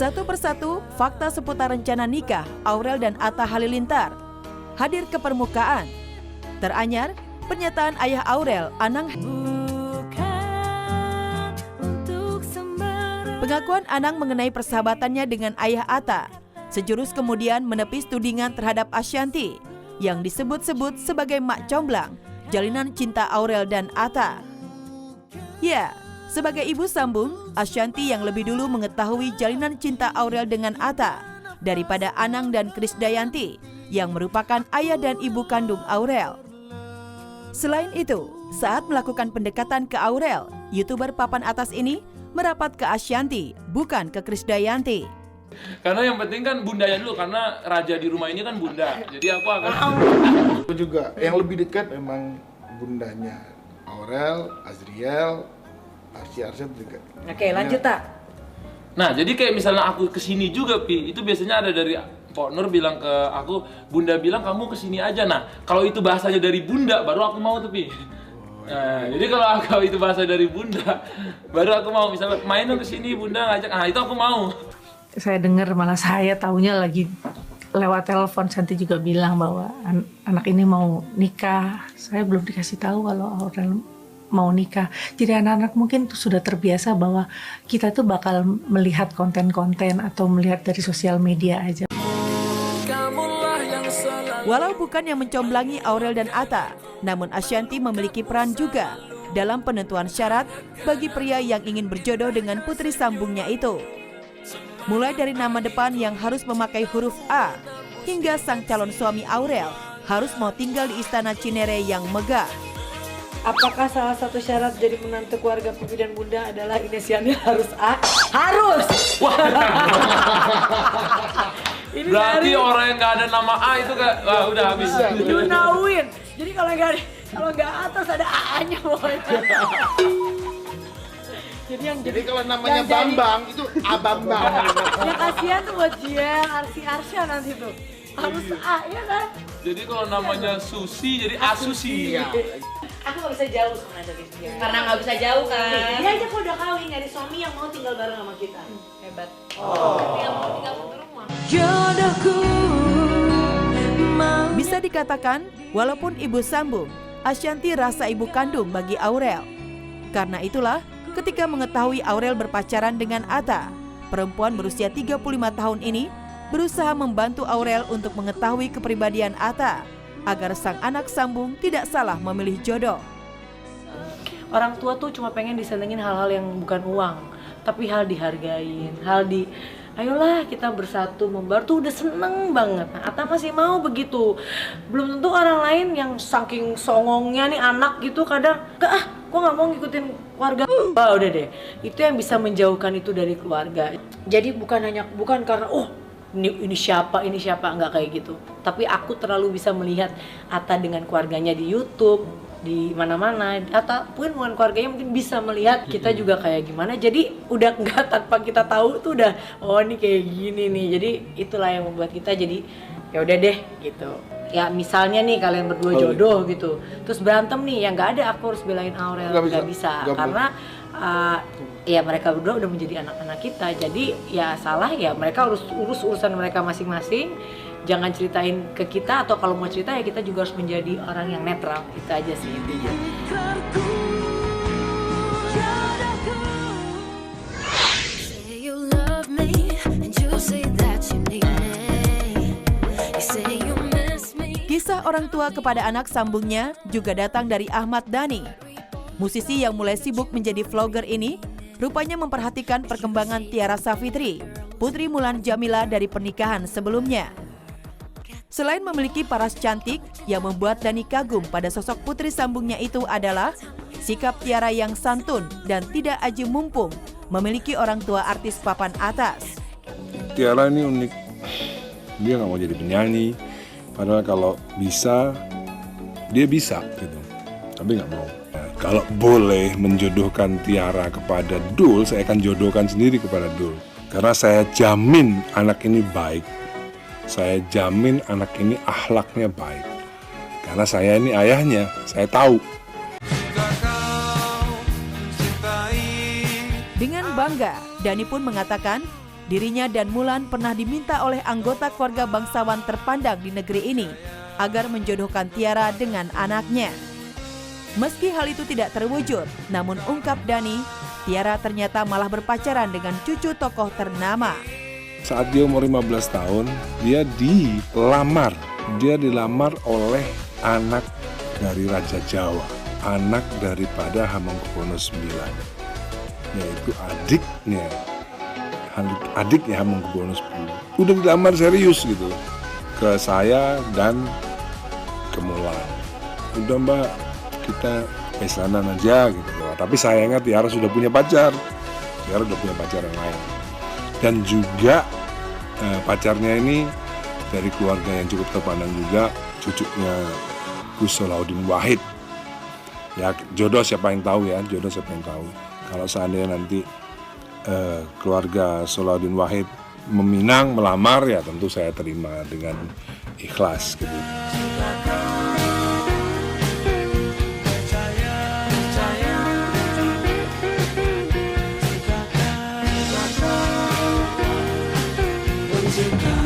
Satu persatu, fakta seputar rencana nikah Aurel dan Atta Halilintar hadir ke permukaan. Teranyar, pernyataan ayah Aurel, Anang. Pengakuan Anang mengenai persahabatannya dengan ayah Atta sejurus kemudian menepis tudingan terhadap Ashanty yang disebut-sebut sebagai mak comblang jalinan cinta Aurel dan Atta. Ya, sebagai ibu sambung, Ashanty yang lebih dulu mengetahui jalinan cinta Aurel dengan Atta daripada Anang dan Krisdayanti yang merupakan ayah dan ibu kandung Aurel. Selain itu, saat melakukan pendekatan ke Aurel, YouTuber papan atas ini merapat ke Ashanty, bukan ke Krisdayanti. Karena yang penting kan bundanya dulu, karena raja di rumah ini kan bunda. Jadi aku akan... Aku juga, yang lebih dekat memang bundanya Aurel, Azriel, Arsy juga. Oke, lanjut tak? Nah, jadi kayak misalnya aku kesini juga, Pi, itu biasanya ada dari Pok Nur bilang ke aku, Bunda bilang kamu kesini aja. Nah, kalau itu bahasanya dari Bunda, baru aku mau tuh, Pi. Nah, jadi kalau itu bahasa dari Bunda, baru aku mau. Misalnya main dong kesini, Bunda ngajak, nah itu aku mau. Saya dengar, malah saya taunya lagi lewat telepon. Santi juga bilang bahwa anak ini mau nikah. Saya belum dikasih tahu kalau Aurel mau nikah. Jadi anak-anak mungkin tuh sudah terbiasa bahwa kita tuh bakal melihat konten-konten atau melihat dari sosial media aja. Walau bukan yang mencomblangi Aurel dan Atta, namun Ashanty memiliki peran juga dalam penentuan syarat bagi pria yang ingin berjodoh dengan putri sambungnya itu. Mulai dari nama depan yang harus memakai huruf A, hingga sang calon suami Aurel harus mau tinggal di istana Cinere yang megah. Apakah salah satu syarat jadi menantu keluarga Pipi dan Bunda adalah inisialnya harus A? Harus! Ini berarti dari... orang yang nggak ada nama A itu kayak, wah udah habis. You know it. Jadi kalau nggak atas ada A-nya pokoknya. Jadi kalau namanya Bambang itu Abambang. Ya kasihan tuh buat Jian, Arsya nanti tuh. Harus A, ya kan? Jadi kalau namanya Susi jadi Asusi. Iya. Aku nggak bisa jauh sebenarnya dari dia. Karena nggak bisa jauh kan. Dia aja kok udah kawin nyari suami yang mau tinggal bareng sama kita. Hebat. Yang mau tinggal satu rumah. Bisa dikatakan, walaupun ibu sambung, Ashanty rasa ibu kandung bagi Aurel. Karena itulah, ketika mengetahui Aurel berpacaran dengan Atta, perempuan berusia 35 tahun ini berusaha membantu Aurel untuk mengetahui kepribadian Atta, agar sang anak sambung tidak salah memilih jodoh. Orang tua tuh cuma pengen disenengin hal-hal yang bukan uang, tapi hal dihargain, ayolah kita bersatu membar tuh udah seneng banget. Nah, Atta masih mau begitu. Belum tentu orang lain yang saking songongnya nih anak gitu kadang, kok nggak mau ngikutin keluarga. Wah udah deh, itu yang bisa menjauhkan itu dari keluarga. Jadi bukan karena ini siapa nggak kayak gitu. Tapi aku terlalu bisa melihat Atta dengan keluarganya di YouTube, di mana-mana. Atta bukan keluarganya mungkin bisa melihat kita juga kayak gimana. Jadi udah nggak tanpa kita tahu tuh udah ini kayak gini nih. Jadi itulah yang membuat kita jadi ya udah deh gitu. Ya misalnya nih kalian berdua jodoh gitu, terus berantem nih, ya nggak ada aku harus belain Aurel, nggak bisa. Karena ya mereka berdua udah menjadi anak-anak kita, jadi ya salah ya mereka harus urus urusan mereka masing-masing, jangan ceritain ke kita, atau kalau mau cerita ya kita juga harus menjadi orang yang netral. Itu aja sih intinya. Kisah orang tua kepada anak sambungnya juga datang dari Ahmad Dhani. Musisi yang mulai sibuk menjadi vlogger ini rupanya memperhatikan perkembangan Tiara Savitri, putri Mulan Jamila dari pernikahan sebelumnya. Selain memiliki paras cantik, yang membuat Dhani kagum pada sosok putri sambungnya itu adalah sikap Tiara yang santun dan tidak aji mumpung memiliki orang tua artis papan atas. Tiara ini unik, dia nggak mau jadi penyanyi, padahal kalau bisa, dia bisa gitu, tapi nggak mau. Kalau boleh menjodohkan Tiara kepada Dul, saya akan jodohkan sendiri kepada Dul. Karena saya jamin anak ini baik. Saya jamin anak ini akhlaknya baik. Karena saya ini ayahnya, saya tahu. Dengan bangga, Dhani pun mengatakan Dirinya dan Mulan pernah diminta oleh anggota keluarga bangsawan terpandang di negeri ini agar menjodohkan Tiara dengan anaknya. Meski hal itu tidak terwujud, namun ungkap Dhani, Tiara ternyata malah berpacaran dengan cucu tokoh ternama. Saat dia umur 15 tahun, dia dilamar. Dia dilamar oleh anak dari Raja Jawa, anak daripada Hamengkubuwono IX, yaitu adiknya Hamengkubuwono X. Udah dilamar serius gitu ke saya dan ke Mulan. Udah Mbak, kita pesanan aja gitu. Tapi sayangnya Tiara sudah punya pacar. Tiara udah punya pacar yang lain. Dan juga pacarnya ini dari keluarga yang cukup terpandang juga, cucunya Gus Salahuddin Wahid. Ya jodoh siapa yang tahu ya, jodoh siapa yang tahu. Kalau seandainya nanti keluarga Salahuddin Wahid meminang, melamar, ya tentu saya terima dengan ikhlas gitu. Cinta